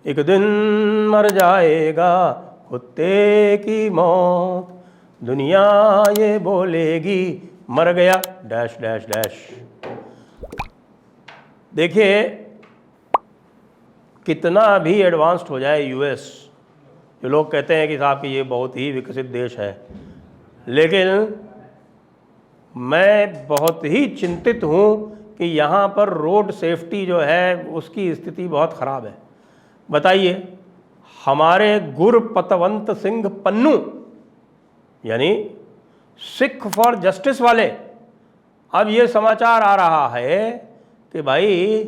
एक दिन मर जाएगा कुत्ते की मौत, दुनिया ये बोलेगी मर गया डैश डैश डैश। देखिए, कितना भी एडवांस्ड हो जाए यूएस, जो लोग कहते हैं कि साहब कि ये बहुत ही विकसित देश है, लेकिन मैं बहुत ही चिंतित हूँ कि यहाँ पर रोड सेफ्टी जो है उसकी स्थिति बहुत ख़राब है। बताइए, हमारे गुरपतवंत सिंह पन्नू यानी सिख फॉर जस्टिस वाले, अब ये समाचार आ रहा है कि भाई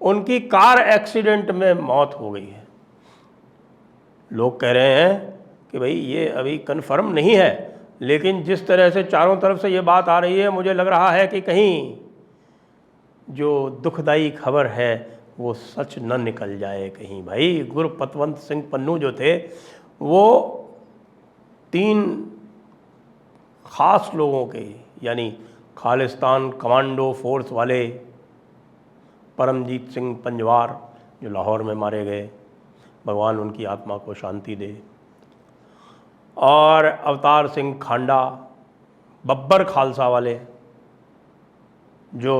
उनकी कार एक्सीडेंट में मौत हो गई है। लोग कह रहे हैं कि भाई ये अभी कंफर्म नहीं है, लेकिन जिस तरह से चारों तरफ से ये बात आ रही है, मुझे लग रहा है कि कहीं जो दुखदाई खबर है वो सच न निकल जाए कहीं। भाई गुरपतवंत सिंह पन्नू जो थे वो 3 खास लोगों के यानी खालिस्तान कमांडो फोर्स वाले परमजीत सिंह पंजवार जो लाहौर में मारे गए, भगवान उनकी आत्मा को शांति दे, और अवतार सिंह खांडा बब्बर खालसा वाले जो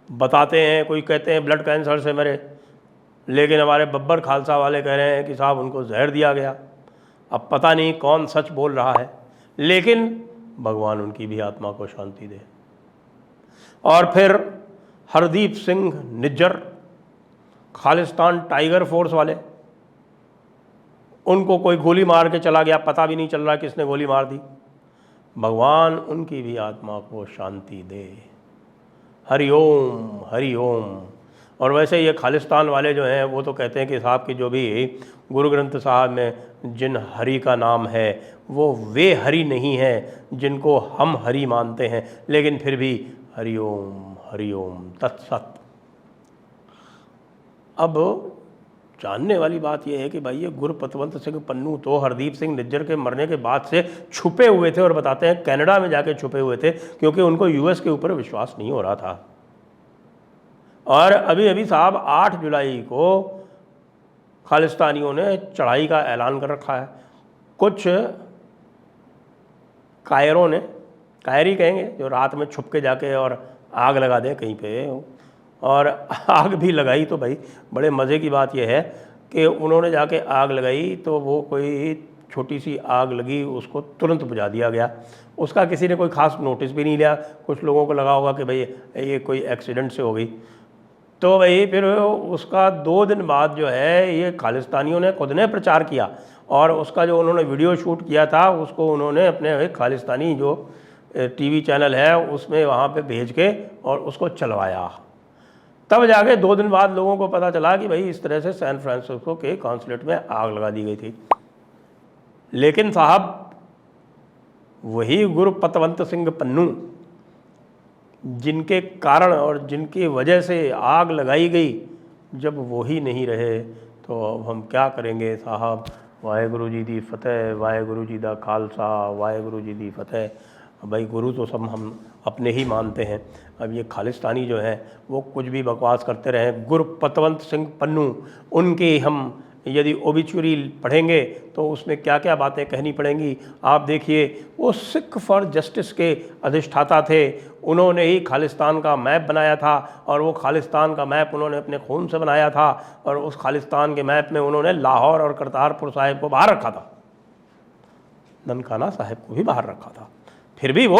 बताते हैं, कोई कहते हैं ब्लड कैंसर से मरे, लेकिन हमारे बब्बर खालसा वाले कह रहे हैं कि साहब उनको जहर दिया गया। अब पता नहीं कौन सच बोल रहा है, लेकिन भगवान उनकी भी आत्मा को शांति दे। और फिर हरदीप सिंह निज्जर खालिस्तान टाइगर फोर्स वाले, उनको कोई गोली मार के चला गया, पता भी नहीं चल रहा किसने गोली मार दी। भगवान उनकी भी आत्मा को शांति दे। हरि ओम हरि ओम। और वैसे ये खालिस्तान वाले जो हैं वो तो कहते हैं कि साहब की जो भी गुरु ग्रंथ साहब में जिन हरि का नाम है वो वे हरि नहीं है जिनको हम हरि मानते हैं, लेकिन फिर भी हरि ओम तत्सत। अब जानने वाली बात यह है कि भाई ये गुरपतवंत सिंह पन्नू तो हरदीप सिंह निज्जर के मरने के बाद से छुपे हुए थे, और बताते हैं कनाडा में जाके छुपे हुए थे क्योंकि उनको यूएस के ऊपर विश्वास नहीं हो रहा था। और अभी अभी साहब 8 जुलाई को खालिस्तानियों ने चढ़ाई का ऐलान कर रखा है। कुछ कायरों ने, कायरी कहेंगे, जो रात में छुप के जाके और आग लगा दें कहीं पे, और आग भी लगाई तो भाई बड़े मज़े की बात यह है कि उन्होंने जाके आग लगाई तो वो कोई छोटी सी आग लगी, उसको तुरंत बुझा दिया गया। उसका किसी ने कोई ख़ास नोटिस भी नहीं लिया। कुछ लोगों को लगा होगा कि भाई ये कोई एक्सीडेंट से हो गई। तो भाई फिर उसका 2 दिन बाद जो है ये खालिस्तानियों ने खुद ने प्रचार किया, और उसका जो उन्होंने वीडियो शूट किया था उसको उन्होंने अपने खालिस्तानी जो टीवी चैनल है उसमें वहाँ पे भेज के और उसको चलवाया। तब जाके 2 दिन बाद लोगों को पता चला कि भाई इस तरह से सैन फ्रांसिस्को के कॉन्सुलेट में आग लगा दी गई थी। लेकिन साहब वही गुरपतवंत सिंह पन्नू जिनके कारण और जिनकी वजह से आग लगाई गई, जब वो ही नहीं रहे तो अब हम क्या करेंगे साहब। वाहेगुरु जी दी फतेह, वाहेगुरु जी दा खालसा, वाहेगुरु जी दी फतेह। भाई गुरु तो सब हम अपने ही मानते हैं। अब ये खालिस्तानी जो है वो कुछ भी बकवास करते रहे। गुरपतवंत सिंह पन्नू, उनके हम यदि ओबिचुरी पढ़ेंगे तो उसमें क्या क्या बातें कहनी पड़ेंगी। आप देखिए, वो सिख फॉर जस्टिस के अधिष्ठाता थे। उन्होंने ही खालिस्तान का मैप बनाया था, और वो खालिस्तान का मैप उन्होंने अपने खून से बनाया था, और उस खालिस्तान के मैप में उन्होंने लाहौर और करतारपुर साहिब को बाहर रखा था, ननकाना साहिब को भी बाहर रखा था। फिर भी वो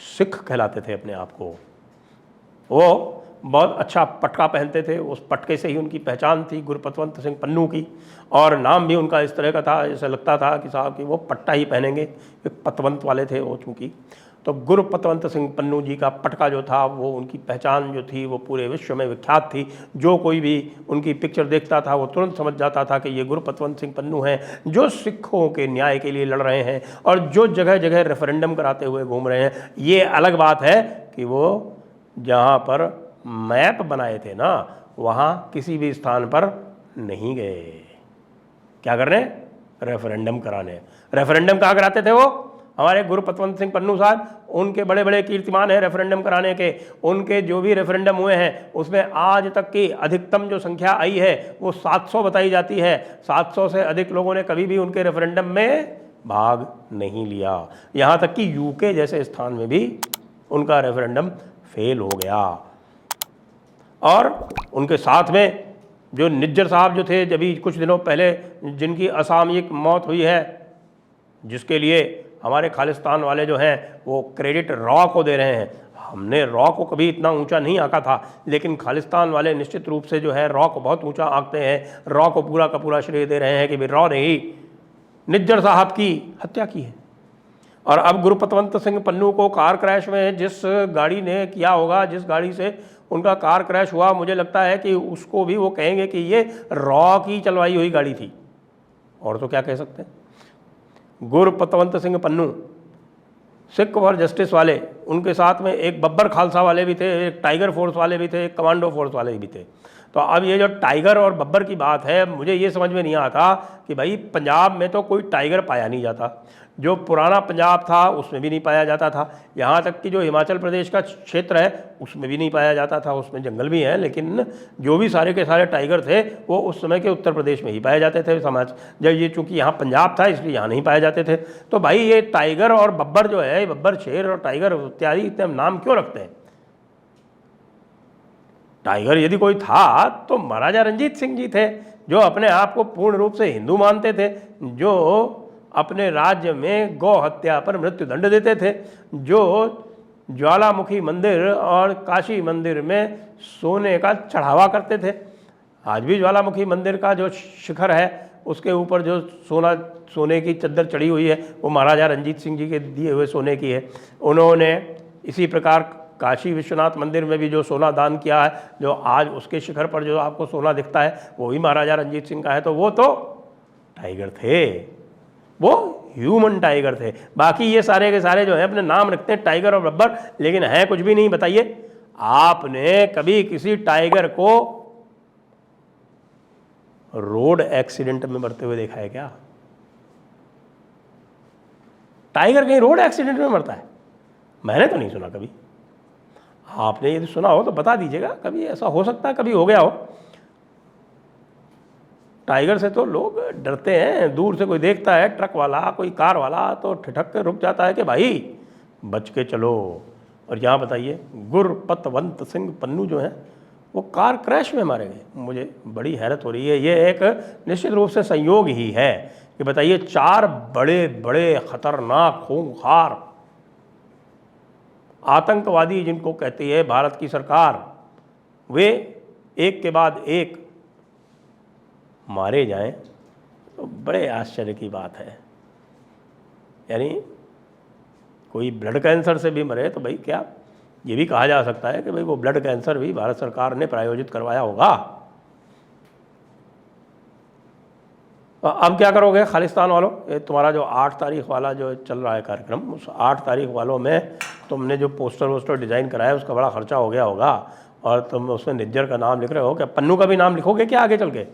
सिख कहलाते थे अपने आप को। वो बहुत अच्छा पटका पहनते थे, उस पटके से ही उनकी पहचान थी गुरपतवंत सिंह पन्नू की। और नाम भी उनका इस तरह का था, जैसे लगता था कि साहब कि वो पट्टा ही पहनेंगे, एक पतवंत वाले थे वो चूँकि। तो गुरपतवंत सिंह पन्नू जी का पटका जो था वो उनकी पहचान जो थी वो पूरे विश्व में विख्यात थी। जो कोई भी उनकी पिक्चर देखता था वो तुरंत समझ जाता था कि ये गुरपतवंत सिंह पन्नू हैं, जो सिखों के न्याय के लिए लड़ रहे हैं और जो जगह जगह रेफरेंडम कराते हुए घूम रहे हैं। ये अलग बात है कि वो जहाँ पर मैप बनाए थे ना, वहाँ किसी भी स्थान पर नहीं गए। क्या करने? रेफरेंडम कराने। रेफरेंडम कहाँ कराते थे वो? हमारे गुरु पतवंत सिंह पन्नू साहब, उनके बड़े बड़े कीर्तिमान हैं रेफरेंडम कराने के। उनके जो भी रेफरेंडम हुए हैं उसमें आज तक की अधिकतम जो संख्या आई है वो 700 बताई जाती है। 700 से अधिक लोगों ने कभी भी उनके रेफरेंडम में भाग नहीं लिया। यहाँ तक कि यूके जैसे स्थान में भी उनका रेफरेंडम फेल हो गया। और उनके साथ में जो निज्जर साहब जो थे, जब कुछ दिनों पहले जिनकी असामयिक मौत हुई है, जिसके लिए हमारे खालिस्तान वाले जो हैं वो क्रेडिट रॉ को दे रहे हैं। हमने रॉ को कभी इतना ऊंचा नहीं आंका था, लेकिन खालिस्तान वाले निश्चित रूप से जो है रॉ को बहुत ऊंचा आंकते हैं। रॉ को पूरा का पूरा श्रेय दे रहे हैं कि भाई रॉ ने ही निज्जर साहब की हत्या की है। और अब गुरु पतवंत सिंह पन्नू को कार क्रैश में जिस गाड़ी ने किया होगा, जिस गाड़ी से उनका कार क्रैश हुआ, मुझे लगता है कि उसको भी वो कहेंगे कि ये रॉ की चलवाई हुई गाड़ी थी, और तो क्या कह सकते हैं। गुरु पतवंत सिंह पन्नू सिख फॉर जस्टिस वाले, उनके साथ में एक बब्बर खालसा वाले भी थे, एक टाइगर फोर्स वाले भी थे, एक कमांडो फोर्स वाले भी थे। तो अब ये जो टाइगर और बब्बर की बात है, मुझे ये समझ में नहीं आता कि भाई पंजाब में तो कोई टाइगर पाया नहीं जाता। जो पुराना पंजाब था उसमें भी नहीं पाया जाता था। यहाँ तक कि जो हिमाचल प्रदेश का क्षेत्र है उसमें भी नहीं पाया जाता था। उसमें जंगल भी हैं, लेकिन जो भी सारे के सारे टाइगर थे वो उस समय के उत्तर प्रदेश में ही पाए जाते थे। समाज जब ये चूँकि यहाँ पंजाब था इसलिए यहाँ नहीं पाए जाते थे। तो भाई ये टाइगर और बब्बर जो है, बब्बर शेर और टाइगर इत्यादि इतने नाम क्यों रखते हैं? टाइगर यदि कोई था तो महाराजा रंजीत सिंह जी थे, जो अपने आप को पूर्ण रूप से हिंदू मानते थे, जो अपने राज्य में गौ हत्या पर मृत्यु दंड देते थे, जो ज्वालामुखी मंदिर और काशी मंदिर में सोने का चढ़ावा करते थे। आज भी ज्वालामुखी मंदिर का जो शिखर है उसके ऊपर जो सोने की चद्दर चढ़ी हुई है वो महाराजा रंजीत सिंह जी के दिए हुए सोने की है। उन्होंने इसी प्रकार काशी विश्वनाथ मंदिर में भी जो सोना दान किया है, जो आज उसके शिखर पर जो आपको सोना दिखता है वो भी महाराजा रंजीत सिंह का है। तो वो तो टाइगर थे, वो ह्यूमन टाइगर थे। बाकी ये सारे के सारे जो है अपने नाम रखते हैं टाइगर और बब्बर, लेकिन है कुछ भी नहीं। बताइए, आपने कभी किसी टाइगर को रोड एक्सीडेंट में मरते हुए देखा है क्या? टाइगर कहीं रोड एक्सीडेंट में मरता है? मैंने तो नहीं सुना कभी। आपने यदि सुना हो तो बता दीजिएगा, कभी ऐसा हो सकता है कभी हो गया हो। टाइगर से तो लोग डरते हैं, दूर से कोई देखता है ट्रक वाला, कोई कार वाला, तो ठिठक के रुक जाता है कि भाई बच के चलो। और यहाँ बताइए, गुरु पतवंत सिंह पन्नू जो हैं वो कार क्रैश में मारे गए। मुझे बड़ी हैरत हो रही है। ये एक निश्चित रूप से संयोग ही है कि बताइए, 4 बड़े बड़े खतरनाक खूंखार आतंकवादी जिनको कहती है भारत की सरकार, वे एक के बाद एक मारे जाएं, तो बड़े आश्चर्य की बात है। यानी कोई ब्लड कैंसर से भी मरे तो भाई क्या ये भी कहा जा सकता है कि भाई वो ब्लड कैंसर भी भारत सरकार ने प्रायोजित करवाया होगा। अब क्या करोगे खालिस्तान वालों? ये तुम्हारा जो 8 तारीख वाला जो चल रहा है कार्यक्रम, उस 8 तारीख वालों में तुमने जो पोस्टर वोस्टर डिज़ाइन कराया उसका बड़ा खर्चा हो गया होगा, और तुम उसमें निज्जर का नाम लिख रहे हो। क्या पन्नू का भी नाम लिखोगे क्या आगे चल के?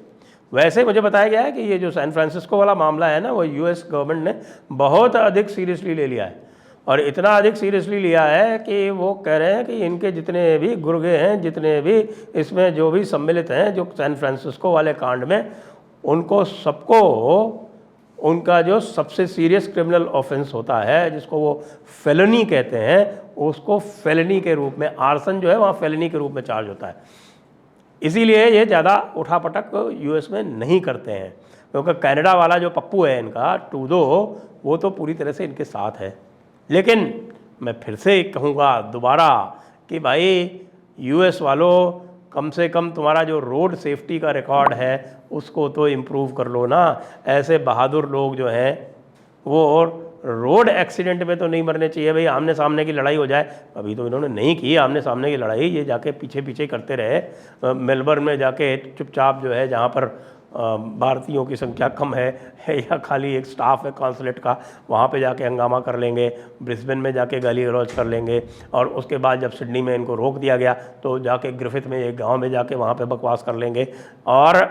वैसे मुझे बताया गया है कि ये जो सैन फ्रांसिस्को वाला मामला है ना, वो यूएस गवर्नमेंट ने बहुत अधिक सीरियसली ले लिया है। और इतना अधिक सीरियसली लिया है कि वो कह रहे हैं कि इनके जितने भी गुर्गे हैं, जितने भी इसमें जो भी सम्मिलित हैं जो सैन फ्रांसिस्को वाले कांड में, उनको सबको उनका जो सबसे सीरियस क्रिमिनल ऑफेंस होता है, जिसको वो फेलनी कहते हैं, उसको फेलनी के रूप में, आर्सन जो है वहाँ फेलनी के रूप में चार्ज होता है। इसीलिए ये ज़्यादा उठापटक यूएस में नहीं करते हैं, क्योंकि कनाडा वाला जो पप्पू है इनका ट्रूडो, वो तो पूरी तरह से इनके साथ है। लेकिन मैं फिर से कहूँगा दोबारा कि भाई यूएस वालों, कम से कम तुम्हारा जो रोड सेफ्टी का रिकॉर्ड है उसको तो इम्प्रूव कर लो ना। ऐसे बहादुर लोग जो हैं वो रोड एक्सीडेंट में तो नहीं मरने चाहिए। भाई आमने सामने की लड़ाई हो जाए, अभी तो इन्होंने नहीं की आमने सामने की लड़ाई, ये जाके पीछे पीछे करते रहे। मेलबर्न में जाके चुपचाप जो है, जहाँ पर भारतीयों की संख्या कम है या खाली एक स्टाफ है कॉन्सुलेट का, वहाँ पे जाके हंगामा कर लेंगे। ब्रिस्बेन में जाके गाली गलौज कर लेंगे, और उसके बाद जब सिडनी में इनको रोक दिया गया तो जाके ग्रिफिथ में एक गांव में जाके वहाँ पे बकवास कर लेंगे। और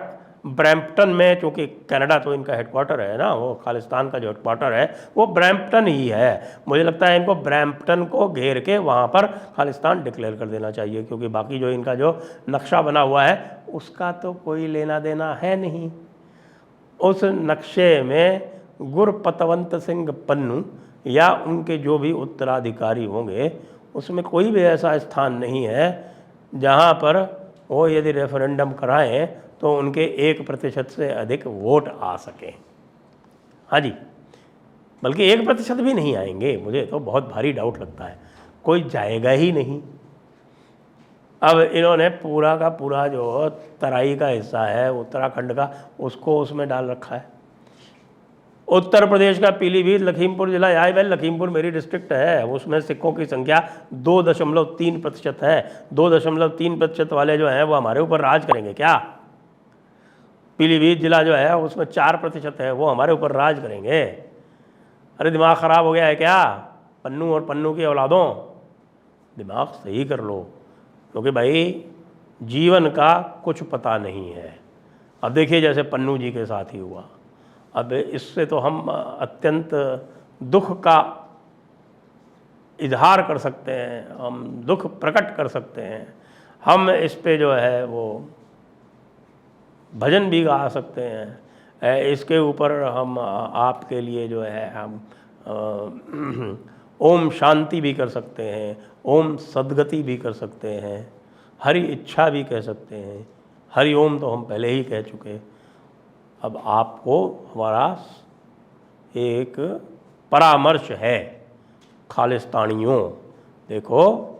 ब्रैम्पटन में, चूँकि कनाडा तो इनका हेडक्वार्टर है ना, वो खालिस्तान का जो हेडक्वार्टर है वो ब्रैम्पटन ही है। मुझे लगता है इनको ब्रैम्पटन को घेर के वहाँ पर खालिस्तान डिक्लेयर कर देना चाहिए, क्योंकि बाकी जो इनका जो नक्शा बना हुआ है उसका तो कोई लेना देना है नहीं। उस नक्शे में गुरपतवंत सिंह पन्नू या उनके जो भी उत्तराधिकारी होंगे उसमें कोई भी ऐसा स्थान नहीं है जहाँ पर वो यदि रेफरेंडम कराएं तो उनके 1% से अधिक वोट आ सकें। हाँ जी, बल्कि 1% भी नहीं आएंगे, मुझे तो बहुत भारी डाउट लगता है, कोई जाएगा ही नहीं। अब इन्होंने पूरा का पूरा जो तराई का हिस्सा है उत्तराखंड का, उसको उसमें डाल रखा है। उत्तर प्रदेश का पीलीभीत, लखीमपुर जिला, यहाँ भाई लखीमपुर मेरी डिस्ट्रिक्ट है, उसमें सिखों की संख्या 2.3% है। 2.3% वाले जो हैं वो हमारे ऊपर राज करेंगे क्या? पीलीभीत जिला जो है उसमें 4% है, वो हमारे ऊपर राज करेंगे? अरे दिमाग ख़राब हो गया है क्या पन्नू और पन्नू की औलादों? दिमाग सही कर लो, क्योंकि भाई जीवन का कुछ पता नहीं है। अब देखिए जैसे पन्नू जी के साथ ही हुआ, अब इससे तो हम अत्यंत दुख का इजहार कर सकते हैं, हम दुख प्रकट कर सकते हैं, हम इस पे जो है वो भजन भी गा सकते हैं, इसके ऊपर हम आपके लिए जो है हम ओम शांति भी कर सकते हैं, ओम सद्गति भी कर सकते हैं, हरि इच्छा भी कह सकते हैं। हरि ओम तो हम पहले ही कह चुके। अब आपको हमारा एक परामर्श है खालिस्तानियों, देखो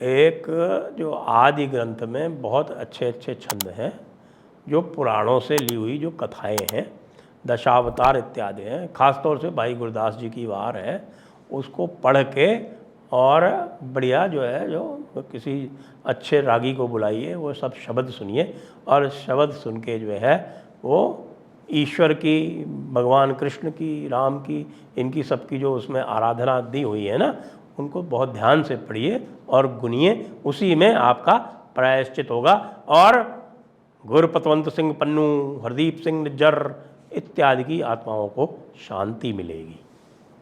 एक जो आदि ग्रंथ में बहुत अच्छे अच्छे छंद हैं, जो पुराणों से ली हुई जो कथाएं हैं, दशावतार इत्यादि हैं, ख़ासतौर से भाई गुरदास जी की वार है, उसको पढ़ के और बढ़िया जो है जो किसी अच्छे रागी को बुलाइए, वो सब शब्द सुनिए, और शब्द सुन के जो है वो ईश्वर की, भगवान कृष्ण की, राम की, इनकी सबकी जो उसमें आराधना दी हुई है ना, उनको बहुत ध्यान से पढ़िए और गुनिए, उसी में आपका प्रायश्चित होगा और गुरपतवंत सिंह पन्नू, हरदीप सिंह निज्जर इत्यादि की आत्माओं को शांति मिलेगी।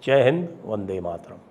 जय हिंद, वंदे मातरम।